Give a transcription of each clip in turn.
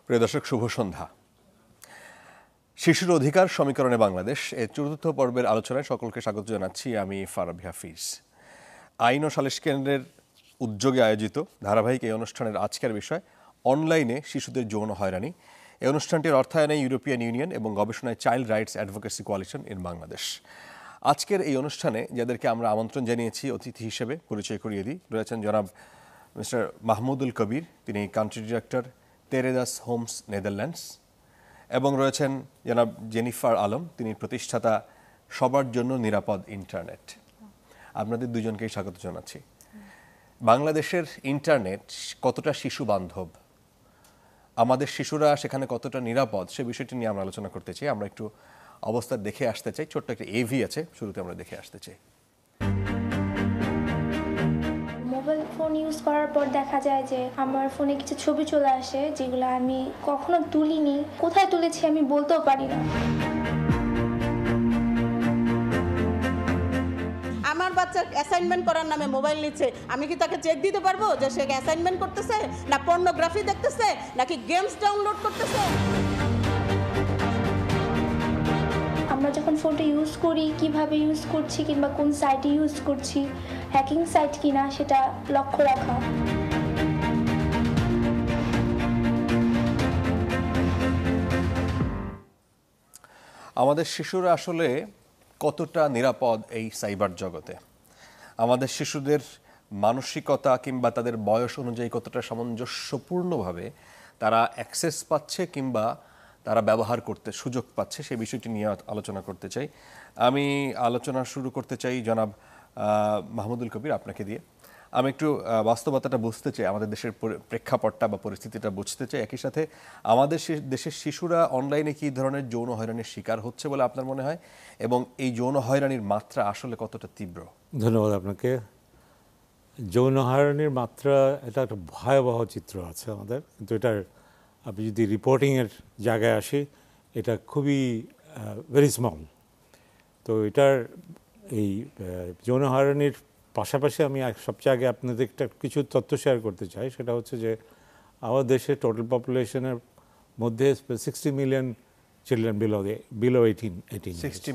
প্রিয় দর্শক, শুভ সন্ধ্যা। শিশুর অধিকার সমীকরণে বাংলাদেশ এর চতুর্থ পর্বের আলোচনায় সকলকে স্বাগত জানাচ্ছি। আমি ফারাবি হাফিজ। আইন ও সালিশ কেন্দ্রের উদ্যোগে আয়োজিত ধারাবাহিক এই অনুষ্ঠানের আজকের বিষয় অনলাইনে শিশুদের যৌন হয়রানি। এই অনুষ্ঠানটির অর্থায়নে ইউরোপিয়ান ইউনিয়ন এবং গবেষণায় child rights advocacy coalition in Bangladesh. আজকের এই অনুষ্ঠানে যাদেরকে আমরা আমন্ত্রণ জানিয়েছি অতিথি হিসেবে পরিচয় করিয়ে দিই। রয়েছেন জনাব মিস্টার মাহমুদুল কবির, তিনি কান্ট্রি ডিরেক্টর তেরেদাস হোমস নেদারল্যান্ডস, এবং রয়েছেন জনাব জেনিফার আলম, তিনি প্রতিষ্ঠাতা সবার জন্য নিরাপদ ইন্টারনেট। আপনাদের দুজনকেই স্বাগত জানাচ্ছি। বাংলাদেশের ইন্টারনেট কতটা শিশু বান্ধব, আমাদের শিশুরা সেখানে কতটা নিরাপদ, সে বিষয়টি নিয়ে আমরা আলোচনা করতে চাই। আমরা একটু অবস্থা দেখে আসতে চাই। ছোট্ট একটা এভি আছে, শুরুতে আমরা দেখে আসতে চাই। মোবাইল ফোন ইউজ করার পর দেখা যায় যে আমার ফোনে কিছু ছবি চলে আসে যেগুলো আমি কখনো তুলিনি, কোথায় তুলেছি আমি বলতেও পারি না। আমার বাচ্চা অ্যাসাইনমেন্ট করার নামে মোবাইল নিচ্ছে, আমি কি তাকে চেক দিতে পারবো যে সে অ্যাসাইনমেন্ট করতেছে, না পর্নোগ্রাফি দেখতেছে, নাকি গেমস ডাউনলোড করতেছে? আমরা যখন ফোনটা ইউজ করি, কিভাবে ইউজ করছি কিংবা কোন সাইটে ইউজ করছি, হ্যাকিং সাইট কিনা সেটা লক্ষ্য রাখা। আমাদের শিশুরা আসলে কতটা নিরাপদ এই সাইবার জগতে? আমাদের শিশুদের মানসিকতা কিংবা তাদের বয়স অনুযায়ী কতটা সামঞ্জস্যপূর্ণভাবে তারা অ্যাক্সেস পাচ্ছে কিংবা তারা ব্যবহার করতে সুযোগ পাচ্ছে, সেই বিষয়টি নিয়ে আলোচনা করতে চাই। আমি আলোচনা শুরু করতে চাই জনাব মাহমুদুল কবির, আপনাকে দিয়ে। আমি একটু বাস্তবতাটা বুঝতে চাই, আমাদের দেশের প্রেক্ষাপটটা বা পরিস্থিতিটা বুঝতে চাই। একই সাথে আমাদের দেশের শিশুরা অনলাইনে কী ধরনের যৌন হয়রানির শিকার হচ্ছে বলে আপনার মনে হয়, এবং এই যৌন হয়রানির মাত্রা আসলে কতটা তীব্র? ধন্যবাদ আপনাকে। যৌন হয়রানির মাত্রা, এটা একটা ভয়াবহ চিত্র আছে আমাদের, কিন্তু এটার আপনি যদি রিপোর্টিংয়ের জায়গায় আসি, এটা খুবই ভেরি স্মল। তো এটার এই যৌন হয়রানির পাশাপাশি আমি সবচেয়ে আগে আপনাদের একটা কিছু তথ্য শেয়ার করতে চাই। সেটা হচ্ছে যে আমাদের দেশে টোটাল পপুলেশনের মধ্যে 60 মিলিয়ন চিলড্রেন বিলো 18 60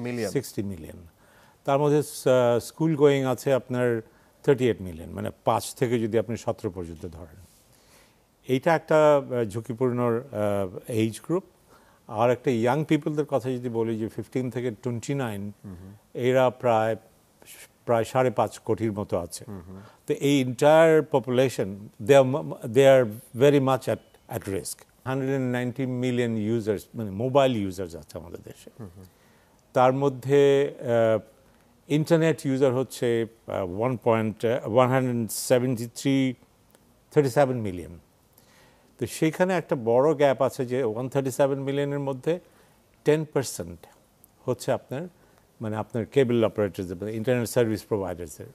মিলিয়ন। তার মধ্যে স্কুল গোয়িং আছে আপনার 38 মিলিয়ন, মানে 5 থেকে যদি আপনি 17 পর্যন্ত ধরেন। এইটা একটা ঝুঁকিপূর্ণ এইজ গ্রুপ। আর একটা ইয়াং পিপলদের কথা যদি বলি, যে 15 থেকে 29, এরা প্রায় 5.5 কোটির মতো আছে। তো এই entire population, they are very much at risk. 190 million users, মানে মোবাইল ইউজার্স আছে আমাদের দেশে। তার মধ্যে ইন্টারনেট ইউজার হচ্ছে 137 মিলিয়ন। তো সেইখানে একটা বড় গ্যাপ আছে যে 137 মিলিয়নের মধ্যে 10% হচ্ছে আপনার, মানে আপনার কেবল অপারেটরদের, ইন্টারনেট সার্ভিস প্রোভাইডার্সের।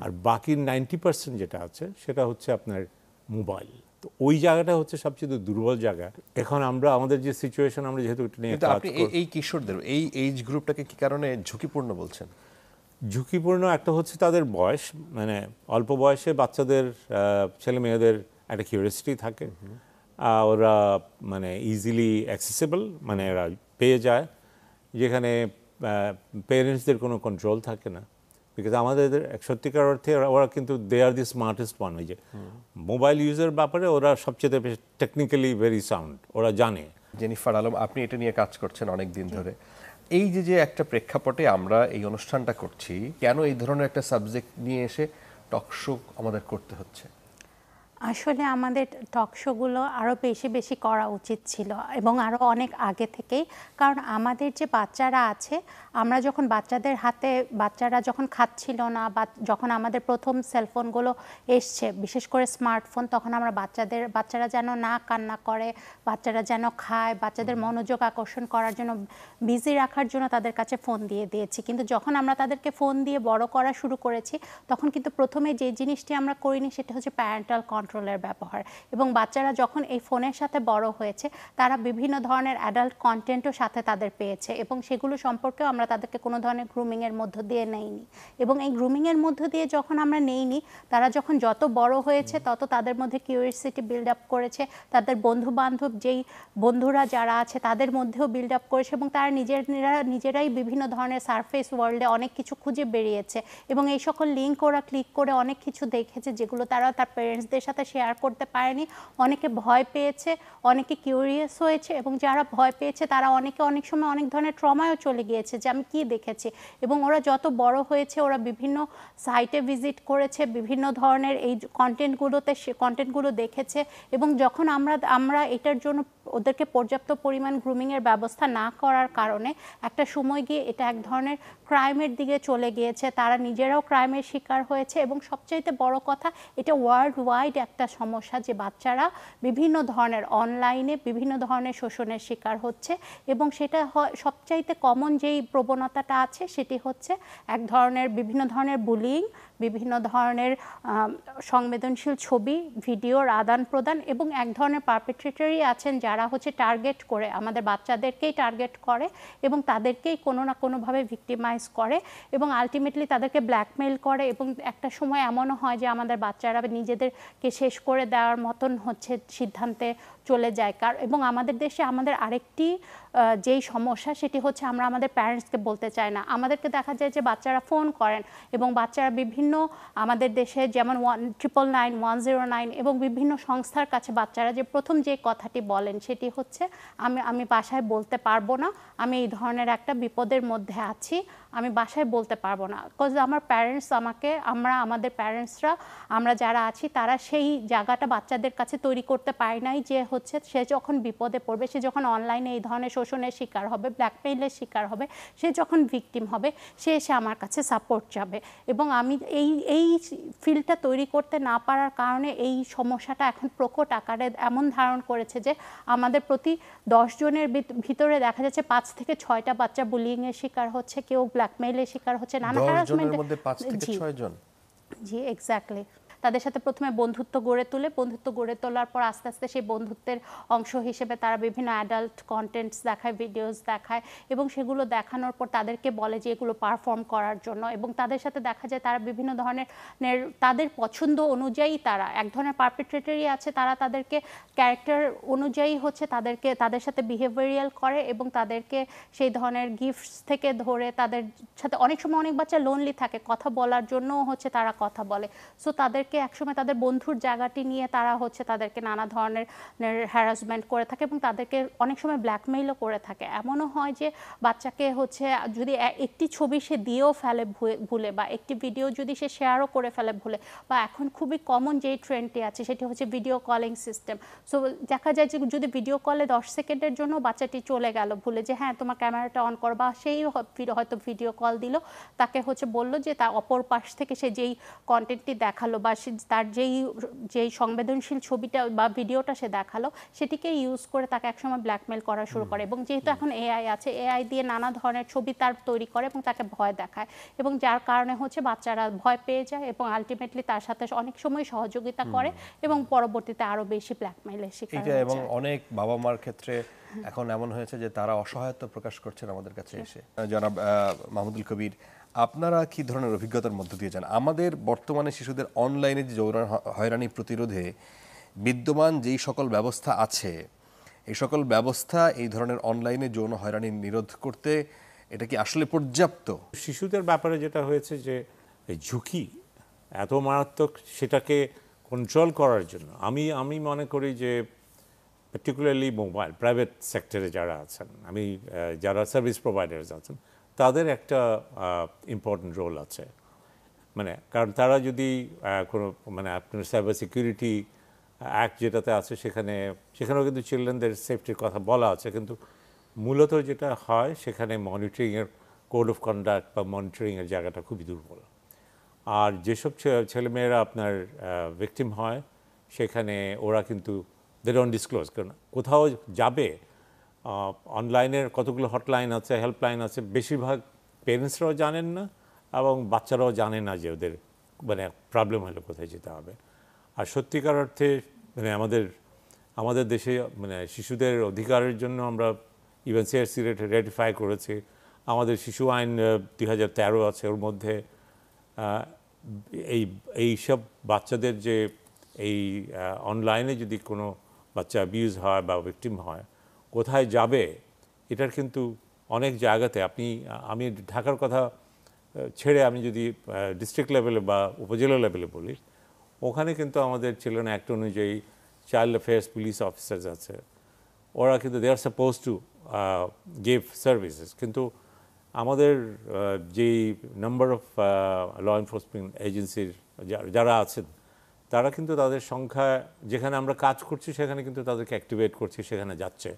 আর বাকি 90% যেটা আছে সেটা হচ্ছে আপনার মোবাইল। তো ওই জায়গাটা হচ্ছে সবচেয়ে দুর্বল জায়গা। এখন আমরা আমাদের যে সিচুয়েশন, আমরা যেহেতু এটা নিয়ে আপনি এই কিশোরদের, এই এইজ গ্রুপটাকে কি কারণে ঝুঁকিপূর্ণ বলছেন? ঝুঁকিপূর্ণ একটা হচ্ছে তাদের বয়স, মানে অল্প বয়সে বাচ্চাদের, ছেলে মেয়েদের একটা কিউরিয়াসিটি থাকে, ওরা মানে ইজিলি অ্যাক্সেসিবল, মানে এরা পেয়ে যায়, যেখানে পেরেন্টসদের কোনো কন্ট্রোল থাকে না। বিকজ আমাদের সত্যিকার অর্থে ওরা কিন্তু দে আর দি স্মার্টেস্ট ওয়ান। ওই যে মোবাইল ইউজের ব্যাপারে ওরা সবচেয়ে টেকনিক্যালি ভেরি সাউন্ড, ওরা জানে। জেনিফার আলম, আপনি এটা নিয়ে কাজ করছেন অনেক দিন ধরে। এই যে একটা প্রেক্ষাপটে আমরা এই অনুষ্ঠানটা করছি, কেন এই ধরনের একটা সাবজেক্ট নিয়ে এসে টকশো আমাদের করতে হচ্ছে? আসলে আমাদের টকশোগুলো আরও বেশি করা উচিত ছিল, এবং আরও অনেক আগে থেকেই। কারণ আমাদের যে বাচ্চারা আছে, আমরা যখন বাচ্চাদের হাতে, বাচ্চারা যখন খাচ্ছিল না, বা যখন আমাদের প্রথম সেলফোনগুলো এসছে, বিশেষ করে স্মার্টফোন, তখন আমরা বাচ্চারা যেন না কান্না করে, বাচ্চারা যেন খায়, বাচ্চাদের মনোযোগ আকর্ষণ করার জন্য, বিজি রাখার জন্য তাদের কাছে ফোন দিয়ে দিয়েছি। কিন্তু যখন আমরা তাদেরকে ফোন দিয়ে বড় করা শুরু করেছি, তখন কিন্তু প্রথমে যে জিনিসটি আমরা করিনি সেটা হচ্ছে প্যারেন্টাল কন্ট্রোল কন্ট্রোলের ব্যবহার। এবং বাচ্চারা যখন এই ফোনের সাথে বড় হয়েছে তারা বিভিন্ন ধরনের অ্যাডাল্ট কন্টেন্টও সাথে তাদের পেয়েছে এবং সেগুলো সম্পর্কেও আমরা তাদেরকে কোনো ধরনের গ্রুমিংয়ের মধ্য দিয়ে নেইনি। এবং এই গ্রুমিংয়ের মধ্য দিয়ে যখন আমরা নেইনি, তারা যখন যত বড় হয়েছে তত তাদের মধ্যে কিউরিওসিটি বিল্ড আপ করেছে, তাদের বন্ধু বান্ধব যেই বন্ধুরা যারা আছে তাদের মধ্যেও বিল্ড আপ করেছে এবং তারা নিজেরাই বিভিন্ন ধরনের সারফেস ওয়ার্ল্ডে অনেক কিছু খুঁজে বেরিয়েছে এবং এই সকল লিঙ্ক ওরা ক্লিক করে অনেক কিছু দেখেছে যেগুলো তারা তার প্যারেন্টসদের সাথে শেয়ার করতে পারেনি। অনেকে ভয় পেয়েছে, অনেকে কিউরিয়াস হয়েছে এবং যারা ভয় পেয়েছে তারা অনেকে অনেক সময় অনেক ধরনের ট্রমায়ও চলে গিয়েছে যে আমি কি দেখেছি। এবং ওরা যত বড় হয়েছে ওরা বিভিন্ন সাইটে ভিজিট করেছে, বিভিন্ন ধরনের এই কন্টেন্টগুলো দেখেছে এবং যখন আমরা এটার জন্য ওদেরকে পর্যাপ্ত পরিমাণ গ্রুমিংয়ের ব্যবস্থা না করার কারণে একটা সময় গিয়ে এটা এক ধরনের ক্রাইমের দিকে চলে গিয়েছে। তারা নিজেরাও ক্রাইমের শিকার হয়েছে এবং সবচাইতে বড় কথা এটা ওয়ার্ল্ড ওয়াইড একটা সমস্যা যে বাচ্চারা বিভিন্ন ধরনের অনলাইনে বিভিন্ন ধরনের শোষণের শিকার হচ্ছে এবং সেটা সবচাইতে কমন যেই প্রবণতাটা আছে সেটি হচ্ছে এক ধরনের বিভিন্ন ধরনের বুলিং, বিভিন্ন ধরনের সংবেদনশীল ছবি ভিডিওর আদান প্রদান এবং এক ধরনের পারপেট্রেটরই আছেন যারা হচ্ছে টার্গেট করে আমাদের বাচ্চাদেরকেই টার্গেট করে এবং তাদেরকেই কোনো না কোনোভাবে ভিক্টিমাইজ করে এবং আলটিমেটলি তাদেরকে ব্ল্যাকমেইল করে এবং একটা সময় এমনও হয় যে আমাদের বাচ্চারা নিজেদেরকে শেষ করে দেওয়ার মতন হচ্ছে সিদ্ধান্তে চলে যায়। এবং আমাদের দেশে আমাদের আরেকটি যেই সমস্যা সেটি হচ্ছে আমরা আমাদের প্যারেন্টসকে বলতে চাই না। আমাদেরকে দেখা যায় যে বাচ্চারা ফোন করেন এবং বাচ্চারা বিভিন্ন আমাদের দেশে যেমন 999, 109 এবং বিভিন্ন সংস্থার কাছে বাচ্চারা যে প্রথম যে কথাটি বলেন সেটি হচ্ছে আমি বাসায় বলতে পারবো না, আমি এই ধরনের একটা বিপদের মধ্যে আছি, আমি বাসায় বলতে পারবো না। বিকজ আমার প্যারেন্টস আমাদের প্যারেন্টসরা আমরা যারা আছি তারা সেই জায়গাটা বাচ্চাদের কাছে তৈরি করতে পারি নাই যে হচ্ছে সে যখন বিপদে পড়বে, সে যখন অনলাইনে এই ধরনের শোষণের শিকার হবে, ব্ল্যাকমেইলের শিকার হবে, সে যখন ভিকটিম হবে সে এসে আমার কাছে সাপোর্ট চাবে। এবং আমি এই ফিল্ডটা তৈরি করতে না পারার কারণে এই সমস্যাটা এখন প্রকট আকারে এমন ধারণ করেছে যে আমাদের প্রতি 10 জনের ভিতরে দেখা যাচ্ছে 5 থেকে 6টা বাচ্চা বুলিংয়ের শিকার হচ্ছে, কেউ ব্ল্যাকমেইলের শিকার হচ্ছে, নানা হ্যারাসমেন্টের মধ্যে 5 থেকে 6 জন। জি এক্স্যাক্টলি। তাদের সাথে প্রথমে বন্ধুত্ব গড়ে তোলার পর আস্তে আস্তে সেই বন্ধুত্বের অংশ হিসেবে তারা বিভিন্ন অ্যাডাল্ট কন্টেন্টস দেখায়, ভিডিওস দেখায় এবং সেগুলো দেখানোর পর তাদেরকে বলে যে এগুলো পারফর্ম করার জন্য এবং তাদের সাথে দেখা যায় তারা বিভিন্ন ধরনের তাদের পছন্দ অনুযায়ী তারা এক ধরনের পারপেট্রেটরই আছে, তারা তাদেরকে ক্যারেক্টার অনুযায়ী হচ্ছে তাদের সাথে বিহেভিয়ারাল করে এবং তাদেরকে সেই ধরনের গিফটস থেকে ধরে তাদের সাথে অনেক সময় অনেক বাচ্চা লোনলি থাকে, কথা বলার জন্যও হচ্ছে তারা কথা বলে। সো তাদেরকে একসময় তাদের বন্ধুর জায়গাটি নিয়ে তারা হচ্ছে তাদেরকে নানা ধরনের হ্যারাসমেন্ট করে থাকে এবং তাদেরকে অনেক সময় ব্ল্যাকমেইলও করে থাকে। এমনও হয় যে বাচ্চাকে হচ্ছে যদি একটি ছবি সে দিয়েও ফেলে ভুলে বা একটি ভিডিও যদি সে শেয়ারও করে ফেলে ভুলে, বা এখন খুবই কমন যেই ট্রেন্ডটি আছে সেটি হচ্ছে ভিডিও কলিং সিস্টেম। সো দেখা যায় যে যদি ভিডিও কলে 10 সেকেন্ডের জন্য বাচ্চাটি চলে গেল ভুলে যে হ্যাঁ তোমার ক্যামেরাটা অন কর, বা সেই হয়তো ভিডিও কল দিল, তাকে হচ্ছে বললো যে তার অপর পাশ থেকে সে যেই কন্টেন্টটি দেখালো বা তার যেই সংবেদনশীল ছবিটা বা ভিডিওটা সে দেখালো সেটিকে ইউজ করে তাকে একসময় ব্ল্যাকমেইল করা শুরু করে এবং যেহেতু এখন এআই আছে, এআই দিয়ে নানা ধরনের ছবি তার তৈরি করে এবং তাকে ভয় দেখায় এবং যার কারণে হচ্ছে বাচ্চারা ভয় পেয়ে যায় এবং আলটিমেটলি তার সাথে অনেক সময় সহযোগিতা করে এবং পরবর্তীতে আরো বেশি ব্ল্যাকমেইলের শিকার হয়ে যায়। এবং অনেক বাবা মার ক্ষেত্রে এখন এমন হয়েছে যে তারা অসহায়তা প্রকাশ করছেন আমাদের কাছে এসে। জনাব মাহমুদুল কবির, আপনারা কি ধরনের অভিজ্ঞতার মধ্য দিয়ে যান? আমাদের বর্তমানে শিশুদের অনলাইনে যে যৌন হয়রানি প্রতিরোধে বিদ্যমান যেই সকল ব্যবস্থা আছে, এই সকল ব্যবস্থা এই ধরনের অনলাইনে যৌন হয়রানি নিরোধ করতে এটা কি আসলে পর্যাপ্ত? শিশুদের ব্যাপারে যেটা হয়েছে যে ঝুঁকি এত মারাত্মক, সেটাকে কন্ট্রোল করার জন্য আমি মনে করি যে পার্টিকুলারলি মোবাইল প্রাইভেট সেক্টরে যারা আছেন, যারা সার্ভিস প্রোভাইডার্স আছেন, তাদের একটা ইম্পর্টেন্ট রোল আছে। কারণ তারা যদি কোনো আপনার সাইবার সিকিউরিটি অ্যাক্ট যেটাতে আছে সেখানেও কিন্তু চিলড্রেনদের সেফটির কথা বলা আছে, কিন্তু মূলত যেটা হয় সেখানে মনিটরিংয়ের কোড অফ কন্ডাক্ট বা মনিটরিংয়ের জায়গাটা খুবই দুর্বল। আর যেসব ছেলেমেয়েরা আপনার ভিকটিম হয় সেখানে ওরা কিন্তু দে ডোন্ট ডিসক্লোজ, কারণ কোথাও যাবে অনলাইনের কতগুলো হটলাইন আছে, হেল্পলাইন আছে, বেশিরভাগ পেরেন্টসরাও জানেন না এবং বাচ্চারাও জানে না যে ওদের প্রবলেম হলে কোথায় যেতে হবে। আর সত্যিকার অর্থে মানে আমাদের দেশে মানে শিশুদের অধিকারের জন্য আমরা ইউএনসিআরসি রেটিফাই করেছি। আমাদের শিশু আইন 2013 আছে, ওর মধ্যে এইসব বাচ্চাদের যে এই অনলাইনে যদি কোনো বাচ্চা অ্যাবিউজ হয় বা ভিকটিম হয় কোথায় যাবে, এটার কিন্তু অনেক জায়গাতে আমি ঢাকার কথা ছেড়ে আমি যদি ডিস্ট্রিক্ট লেভেলে বা উপজেলা লেভেলে বলি, ওখানে কিন্তু আমাদের চিলড্রেন অ্যাক্ট অনুযায়ী চাইল্ড অ্যাফেয়ার্স পুলিশ অফিসার্স আছে, ওরা কিন্তু দে are suppose to give services. কিন্তু আমাদের যেই নাম্বার অফ ল এনফোর্সমেন্ট এজেন্সির যারা আছেন তারা কিন্তু তাদের সংখ্যা, যেখানে আমরা কাজ করছি সেখানে কিন্তু তাদেরকে অ্যাক্টিভেট করছি, সেখানে যাচ্ছে।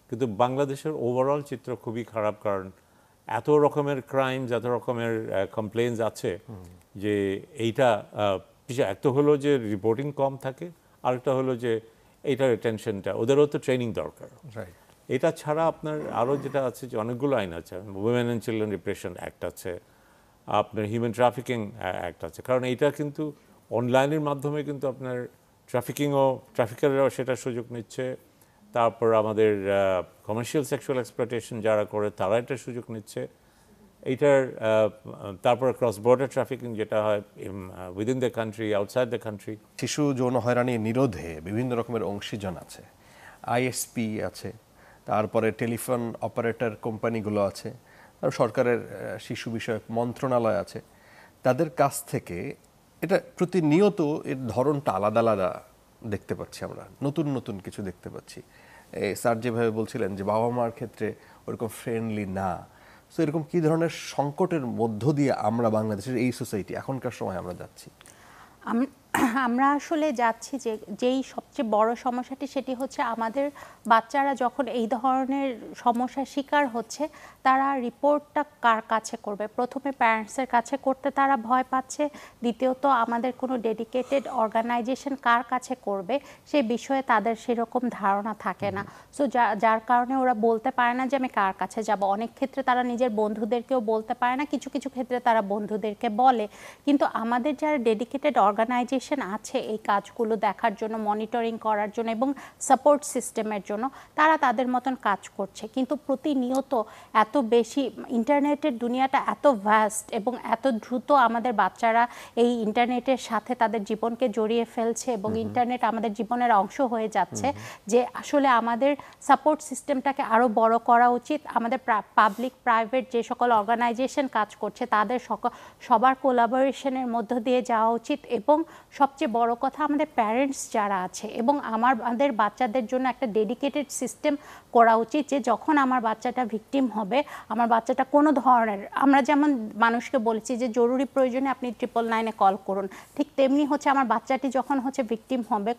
কিন্তু বাংলাদেশের ওভারঅল চিত্র খুবই খারাপ, কারণ এত রকমের ক্রাইমস, এত রকমের কমপ্লেইনস আছে যে এইটা একটা হলো যে রিপোর্টিং কম থাকে, আরেকটা হলো যে এইটার অ্যাটেনশনটা, ওদেরও তো ট্রেনিং দরকার। এটা ছাড়া আপনার আরও যেটা আছে যে অনেকগুলো আইন আছে, women and children repression act আছে, আপনার হিউম্যান ট্রাফিকিং অ্যাক্ট আছে। কারণ এইটা কিন্তু অনলাইনের মাধ্যমে কিন্তু আপনার ট্রাফিকাররাও সেটার সুযোগ নিচ্ছে, তারপর আমাদের কমার্শিয়াল সেক্সুয়াল এক্সপ্লয়টেশন যারা করে তারা এটার সুযোগ নিচ্ছে এইটার, তারপর ক্রস বর্ডার ট্রাফিকিং যেটা হয় within the country, outside the country. শিশু যৌন হয়রানি নিরোধে বিভিন্ন রকমের অংশীজন আছে, আইএসপি আছে, তারপরে টেলিফোন অপারেটর কোম্পানিগুলো আছে, আর সরকারের শিশু বিষয়ক মন্ত্রণালয় আছে। তাদের কাছ থেকে এটা প্রতিনিয়ত এর ধরনটা আলাদা আলাদা দেখতে পাচ্ছি, আমরা নতুন নতুন কিছু দেখতে পাচ্ছি। স্যার যেভাবে বলছিলেন যে বাবা মার ক্ষেত্রে ওরকম ফ্রেন্ডলি না, তো এরকম কী ধরনের সংকটের মধ্য দিয়ে আমরা বাংলাদেশের এই সোসাইটি এখনকার সময় আমরা যাচ্ছি? আমরা আসলে যাচ্ছি যেই সবচেয়ে বড় সমস্যাটি সেটি হচ্ছে আমাদের বাচ্চারা যখন এই ধরনের সমস্যার শিকার হচ্ছে তারা রিপোর্টটা কার কাছে করবে। প্রথমে প্যারেন্টসের কাছে করতে তারা ভয় পাচ্ছে, দ্বিতীয়ত আমাদের কোনো ডেডিকেটেড অর্গানাইজেশন কার কাছে করবে সে বিষয়ে তাদের সেরকম ধারণা থাকে না। সো যার কারণে ওরা বলতে পারে না যে আমি কার কাছে যাব। অনেক ক্ষেত্রে তারা নিজের বন্ধুদেরকেও বলতে পারে না, কিছু কিছু ক্ষেত্রে তারা বন্ধুদেরকে বলে। কিন্তু আমাদের যারা ডেডিকেটেড অর্গানাইজেশন আছে এই কাজগুলো দেখার জন্য, মনিটরিং করার জন্য এবং সাপোর্ট সিস্টেমের জন্য, তারা তাদের মতন কাজ করছে। কিন্তু প্রতিনিয়ত এত বেশি ইন্টারনেটের দুনিয়াটা এত ভাস্ট এবং এত দ্রুত আমাদের বাচ্চারা এই ইন্টারনেটের সাথে তাদের জীবনকে জড়িয়ে ফেলছে এবং ইন্টারনেট আমাদের জীবনের অংশ হয়ে যাচ্ছে যে আসলে আমাদের সাপোর্ট সিস্টেমটাকে আরও বড় করা উচিত। আমাদের পাবলিক প্রাইভেট যে সকল অর্গানাইজেশন কাজ করছে তাদের সবার কোলাবোরেশনের মধ্য দিয়ে যাওয়া উচিত এবং সবচেয়ে বড় কথা আমাদের প্যারেন্টস যারা আছে এবং আমাদের বাচ্চাদের জন্য একটা ডেডিকেটেড সিস্টেম করা উচিত যে যখন আমার বাচ্চাটা ভিকটিম হবে, আমার বাচ্চাটা কোনো ধরনের, আমরা যেমন মানুষকে বলেছি যে জরুরি প্রয়োজনে আপনি 999-এ কল করুন, ঠিক তেমনি হচ্ছে আমার বাচ্চাটি যখন হচ্ছে ভিকটিম হবে,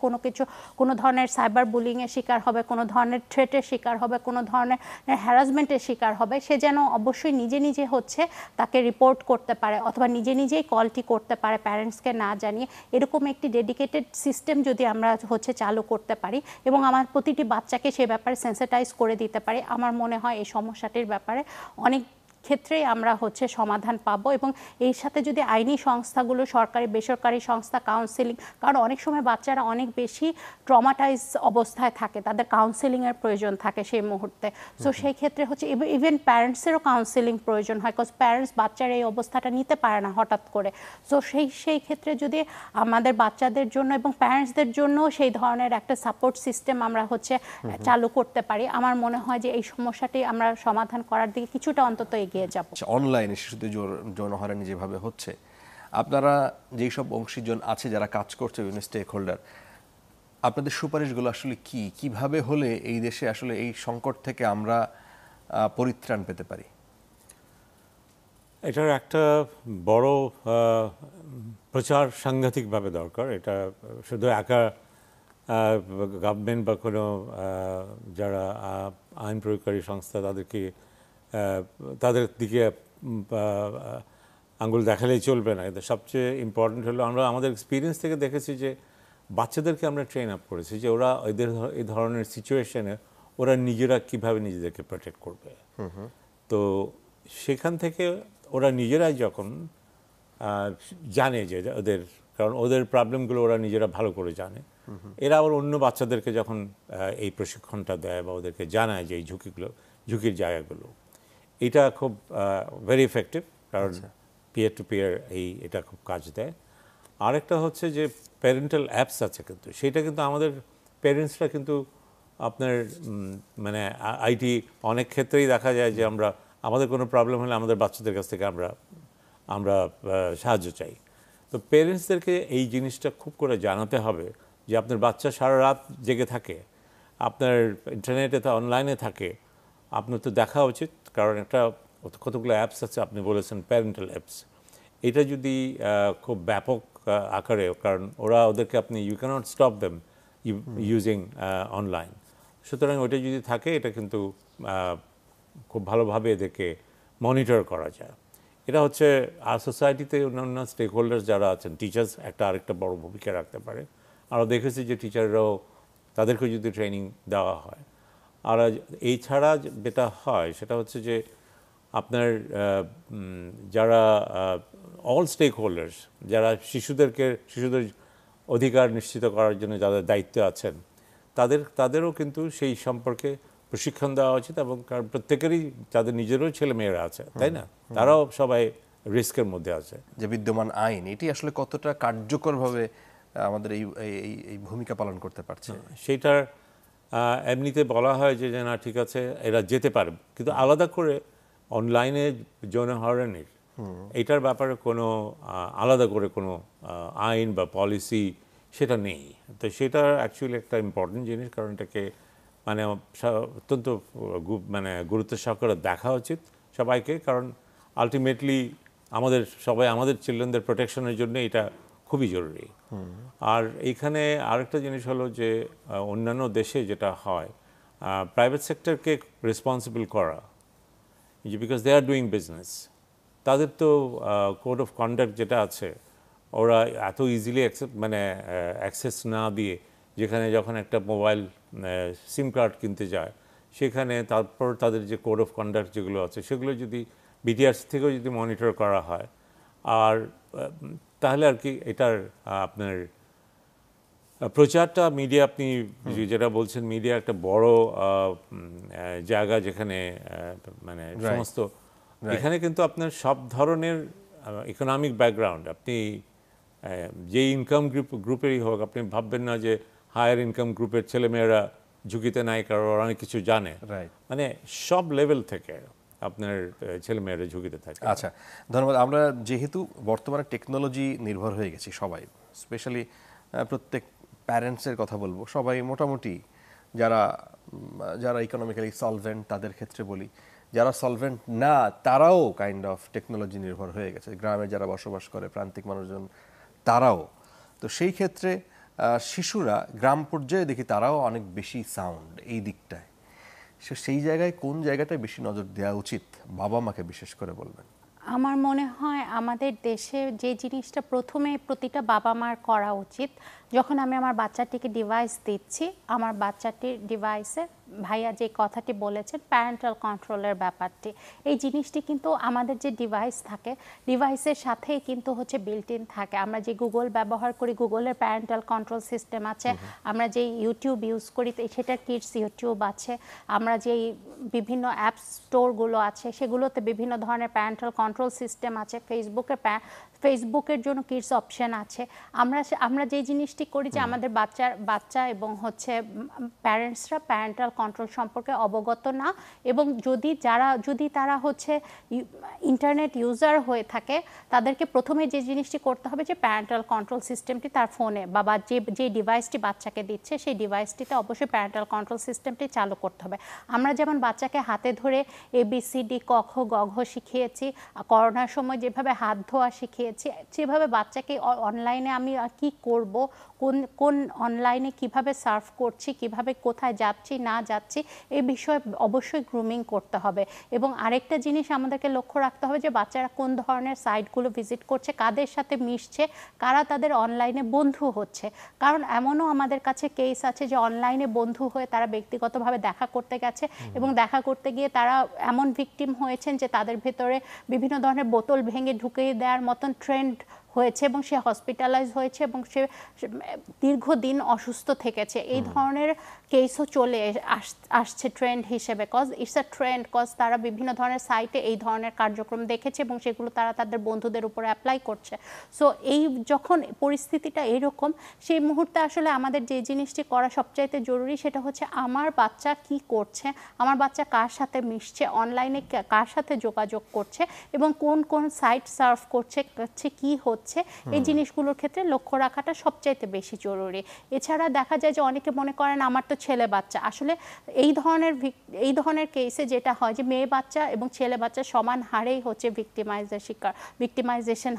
কোনো ধরনের সাইবার বুলিংয়ের শিকার হবে, কোনো ধরনের থ্রেটের শিকার হবে, কোনো ধরনের হ্যারাসমেন্টের শিকার হবে, সে যেন অবশ্যই নিজে নিজে হচ্ছে তাকে রিপোর্ট করতে পারে অথবা নিজে নিজেই কলটি করতে পারে প্যারেন্টসকে না জানিয়ে। এরকম একটি ডেডিকেটেড সিস্টেম যদি আমরা হচ্ছে চালু করতে পারি এবং আমার প্রতিটি বাচ্চাকে সে ব্যাপারে সেন্সিটাইজ করে দিতে পারি, আমার মনে হয় এই সমস্যাটির ব্যাপারে অনেক ক্ষেত্রেই আমরা হচ্ছে সমাধান পাবো। এবং এই সাথে যদি আইনি সংস্থাগুলো, সরকারি বেসরকারি সংস্থা, কাউন্সিলিং, কারণ অনেক সময় বাচ্চারা অনেক বেশি ট্রমাটাইজ অবস্থায় থাকে, তাদের কাউন্সিলিংয়ের প্রয়োজন থাকে সেই মুহূর্তে। সো সেই ক্ষেত্রে হচ্ছে ইভেন প্যারেন্টসেরও কাউন্সিলিং প্রয়োজন হয়, বিকজ প্যারেন্টস বাচ্চার এই অবস্থাটা নিতে পারে না হঠাৎ করে। সো সেই ক্ষেত্রে যদি আমাদের বাচ্চাদের জন্য এবং প্যারেন্টসদের জন্য সেই ধরনের একটা সাপোর্ট সিস্টেম আমরা হচ্ছে চালু করতে পারি, আমার মনে হয় যে এই সমস্যাটি আমরা সমাধান করার দিকে কিছুটা অন্তত এগিয়ে যাব। অনলাইনে শিশুদের যৌন হয়রানি যেভাবে হচ্ছে, আপনারা যেই সব অংশীজন আছে যারা কাজ করছে, বিভিন্ন স্টেক হোল্ডার, আপনাদের সুপারিশগুলো আসলে কিভাবে হলে এই দেশে আসলে এই সংকট থেকে আমরা পরিত্রাণ পেতে পারি? এটার একটা বড় প্রচার সাংঘাতিকভাবে দরকার। এটা শুধু একা গভর্নমেন্ট বা কোনো যারা আইন প্রয়োগকারী সংস্থা তাদের দিকে আঙ্গুল দেখালেই চলবে না। এটা সবচেয়ে ইম্পর্টেন্ট হলো আমরা আমাদের এক্সপিরিয়েন্স থেকে দেখেছি যে বাচ্চাদেরকে আমরা ট্রেন আপ করেছি যে ওরা এই ধরনের সিচুয়েশনে ওরা নিজেরা কিভাবে নিজেদেরকে প্রোটেক্ট করবে। তো সেখান থেকে ওরা নিজেরাই যখন জানে যে ওদের, কারণ ওদের প্রবলেমগুলো ওরা নিজেরা ভালো করে জানে। এরা আবার অন্য বাচ্চাদেরকে যখন এই প্রশিক্ষণটা দেয় বা ওদেরকে জানায় যে এই ঝুঁকির জায়গাগুলো, এটা খুব ভেরি এফেক্টিভ, কারণ পিয়ার টু পিয়ার এটা খুব কাজ দেয়। আরেকটা হচ্ছে যে প্যারেন্টাল অ্যাপস আছে, কিন্তু সেটা কিন্তু আমাদের প্যারেন্টসরা কিন্তু আপনার মানে আইটি অনেক ক্ষেত্রেই দেখা যায় যে আমাদের কোনো প্রবলেম হলে আমাদের বাচ্চাদের কাছ থেকে আমরা সাহায্য চাই। তো পেরেন্টসদেরকে এই জিনিসটা খুব করে জানাতে হবে যে আপনার বাচ্চা সারা রাত জেগে থাকে, আপনার ইন্টারনেটে অনলাইনে থাকে, আপনার তো দেখা উচিত, কারণ একটা কতগুলো অ্যাপস আছে আপনি বলেছেন প্যারেন্টাল অ্যাপস, এটা যদি খুব ব্যাপক আকারে, কারণ ওদেরকে আপনি you can't stop them using online, সুতরাং ওইটা যদি থাকে এটা কিন্তু খুব ভালোভাবে এদেরকে মনিটর করা যায়। এটা হচ্ছে আর সোসাইটিতে অন্যান্য স্টেক হোল্ডার্স যারা আছেন, টিচার্স আরেকটা বড় ভূমিকা রাখতে পারে। আরও দেখেছি যে টিচাররাও তাদেরকে যদি ট্রেনিং দেওয়া হয়। আর এছাড়া যেটা হয় সেটা হচ্ছে যে আপনার যারা অল স্টেক হোল্ডার্স, যারা শিশুদের অধিকার নিশ্চিত করার জন্য যাদের দায়িত্ব আছেন, তাদেরও কিন্তু সেই সম্পর্কে প্রশিক্ষণ দেওয়া উচিত, এবং কারণ প্রত্যেকেরই তাদের নিজেরও ছেলে মেয়েরা আছে, তাই না? তারাও সবাই রিস্কের মধ্যে আছে। যে বিদ্যমান আইন এটি আসলে কতটা কার্যকরভাবে আমাদের এই ভূমিকা পালন করতে পারছে, সেইটার এমনিতে বলা হয় যে না ঠিক আছে এরা যেতে পারে, কিন্তু আলাদা করে অনলাইনে যৌন হয়রানির এইটার ব্যাপারে কোনো আলাদা করে কোনো আইন বা পলিসি সেটা নেই। তো সেটা অ্যাকচুয়ালি একটা ইম্পর্টেন্ট জিনিস, কারণ এটাকে মানে অত্যন্ত গুরুত্ব সহকারে দেখা উচিত সবাইকে, কারণ আলটিমেটলি আমাদের চিলড্রেনদের প্রোটেকশনের জন্য এটা খুবই জরুরি। আর এইখানে আরেকটা জিনিস হলো যে অন্যান্য দেশে যেটা হয়, প্রাইভেট সেক্টরকে রেসপন্সিবল করা, যে because they are doing business, তাদের তো কোড অফ কন্ডাক্ট যেটা আছে, ওরা এত ইজিলি অ্যাক্সেস না দিয়ে, যেখানে যখন একটা মোবাইল সিম কার্ড কিনতে যায় সেখানে তারপর তাদের যে কোড অফ কন্ডাক্ট যেগুলো আছে সেগুলো যদি বিটিআরসি থেকেও যদি মনিটর করা হয়, আর তাহলে আর কি এটার আপনার প্রচারটা মিডিয়া, আপনি যেটা বলছেন মিডিয়া একটা বড় জায়গা যেখানে সমস্ত, এখানে কিন্তু আপনার সব ধরনের ইকোনমিক ব্যাকগ্রাউন্ড, আপনি যে ইনকাম গ্রুপেরই হোক, আপনি ভাববেন না যে হায়ার ইনকাম গ্রুপের ছেলেমেয়েরা ঝুঁকিতে নাই, কারণ ওরা অনেক কিছু জানে, সব লেভেল থেকে আপনার ছেলেমেয়েরা ঝুঁকিতে থাকে। আচ্ছা, ধন্যবাদ। আমরা যেহেতু বর্তমানে টেকনোলজি নির্ভর হয়ে গেছি সবাই, স্পেশালি প্রত্যেক প্যারেন্টসের কথা বলবো, সবাই মোটামুটি যারা ইকোনমিক্যালি সলভেন্ট তাদের ক্ষেত্রে বলি, যারা সলভেন্ট না তারাও কাইন্ড অফ টেকনোলজি নির্ভর হয়ে গেছে, গ্রামে যারা বসবাস করে প্রান্তিক মানুষজন তারাও। তো সেই ক্ষেত্রে শিশুরা গ্রাম পর্যায়ে দেখি তারাও অনেক বেশি সাউন্ড এই দিকটায়, সেই জায়গায় কোন জায়গাটায় বেশি নজর দেওয়া উচিত বাবা মাকে বিশেষ করে বলবেন? আমার মনে হয় আমাদের দেশে যে জিনিসটা প্রথমে প্রতিটা বাবা মার করা উচিত, যখন আমি আমার বাচ্চাটিকে ডিভাইস দিচ্ছি, আমার বাচ্চাটির ডিভাইসে ভাইয়া যে কথাটি বলেছেন প্যারেন্টাল কন্ট্রোলের ব্যাপারটি, এই জিনিসটি কিন্তু আমাদের যে ডিভাইস থাকে, ডিভাইসের সাথেই কিন্তু হচ্ছে বিল্ট ইন থাকে। আমরা যে গুগল ব্যবহার করি, গুগলের প্যারেন্টাল কন্ট্রোল সিস্টেম আছে, আমরা যেই ইউটিউব ইউজ করি সেটার কিডস ইউটিউব আছে, আমরা যেই বিভিন্ন অ্যাপ স্টোরগুলো আছে সেগুলোতে বিভিন্ন ধরনের প্যারেন্টাল কন্ট্রোল সিস্টেম আছে, ফেসবুকের জন্য কিডস অপশন আছে। আমরা যে জিনিসটি করি যে আমাদের বাচ্চা এবং হচ্ছে প্যারেন্টসরা প্যারেন্টাল কন্ট্রোল সম্পর্কে অবগত না, এবং যদি তারা হচ্ছে ইন্টারনেট ইউজার হয়ে থাকে, তাদেরকে প্রথমে যে জিনিসটি করতে হবে যে প্যারেন্টাল কন্ট্রোল সিস্টেমটি তার ফোনে বা যে ডিভাইসটি বাচ্চাকে দিচ্ছে সেই ডিভাইসটিতে অবশ্যই প্যারেন্টাল কন্ট্রোল সিস্টেমটি চালু করতে হবে। আমরা যেমন বাচ্চাকে হাতে ধরে ABCD ক খ গ ঘ শিখিয়েছি, করোনার সময় যেভাবে হাত ধোয়া শিখিয়েছি, যেভাবে বাচ্চাকে অনলাইনে আমি কি করব, কোন অনলাইনে কিভাবে সার্ভ করছি, কিভাবে কোথায় যাচ্ছি না যাচ্ছি এই বিষয়ে অবশ্যই গ্রুমিং করতে হবে। এবং আরেকটা জিনিস আমাদেরকে লক্ষ্য রাখতে হবে যে বাচ্চারা কোন ধরনের সাইটগুলো ভিজিট করছে, কাদের সাথে মিশছে, কারা তাদের অনলাইনে বন্ধু হচ্ছে। কারণ এমনও আমাদের কাছে কেস আছে যে অনলাইনে বন্ধু হয়ে তারা ব্যক্তিগতভাবে দেখা করতে গেছে এবং দেখা করতে গিয়ে তারা এমন ভিকটিম হয়েছেন যে তাদের ভেতরে বিভিন্ন ধরনের বোতল ভেঙে ঢুকিয়ে দেওয়ার মতন ট্রেন্ড হয়েছে এবং সে হসপিটালাইজ হয়েছে এবং সে দীর্ঘদিন অসুস্থ থেকেছে। এই ধরনের কেসও চলে আসছে ট্রেন্ড হিসেবে, cause it's a trend, cause তারা বিভিন্ন ধরনের সাইটে এই ধরনের কার্যক্রম দেখেছে এবং সেগুলো তারা তাদের বন্ধুদের উপরে অ্যাপ্লাই করছে। সো এই যখন পরিস্থিতিটা এরকম, সেই মুহূর্তে আসলে আমাদের যে জিনিসটি করা সবচাইতে জরুরি সেটা হচ্ছে আমার বাচ্চা কি করছে, আমার বাচ্চা কার সাথে মিশছে, অনলাইনে কার সাথে যোগাযোগ করছে এবং কোন কোন সাইট সার্ভ করছে, কি হচ্ছে, এই জিনিসগুলোর ক্ষেত্রে লক্ষ্য রাখাটা সবচাইতে বেশি জরুরি। এছাড়া দেখা যায় যে অনেকে মনে করেন আমার তো ছেলে বাচ্চা, আসলে এই ধরনের কেসে যেটা হয় যে মেয়ে বাচ্চা এবং ছেলে বাচ্চা সমান হারেই হচ্ছে ভিক্টিমাইজেশন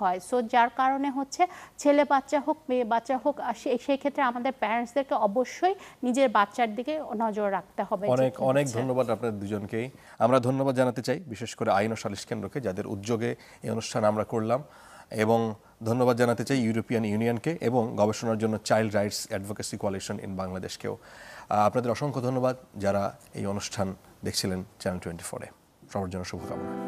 হয়। সো যার কারণে হচ্ছে ছেলে বাচ্চা হোক মেয়ে বাচ্চা হোক, সেই ক্ষেত্রে আমাদের প্যারেন্টসদেরকে অবশ্যই নিজের বাচ্চার দিকে নজর রাখতে হবে। অনেক অনেক ধন্যবাদ আপনাদের দুজনকেই। আমরা ধন্যবাদ জানাতে চাই বিশেষ করে আইন ও সালিশ কেন্দ্রকে, যাদের উদ্যোগে এই অনুষ্ঠান আমরা করলাম, এবং ধন্যবাদ জানাতে চাই ইউরোপিয়ান ইউনিয়নকে এবং গবেষণার জন্য child rights advocacy coalition in বাংলাদেশকেও। আপনাদের অসংখ্য ধন্যবাদ যারা এই অনুষ্ঠান দেখছিলেন চ্যানেল 24-এ। সবার জন্য শুভকামনা।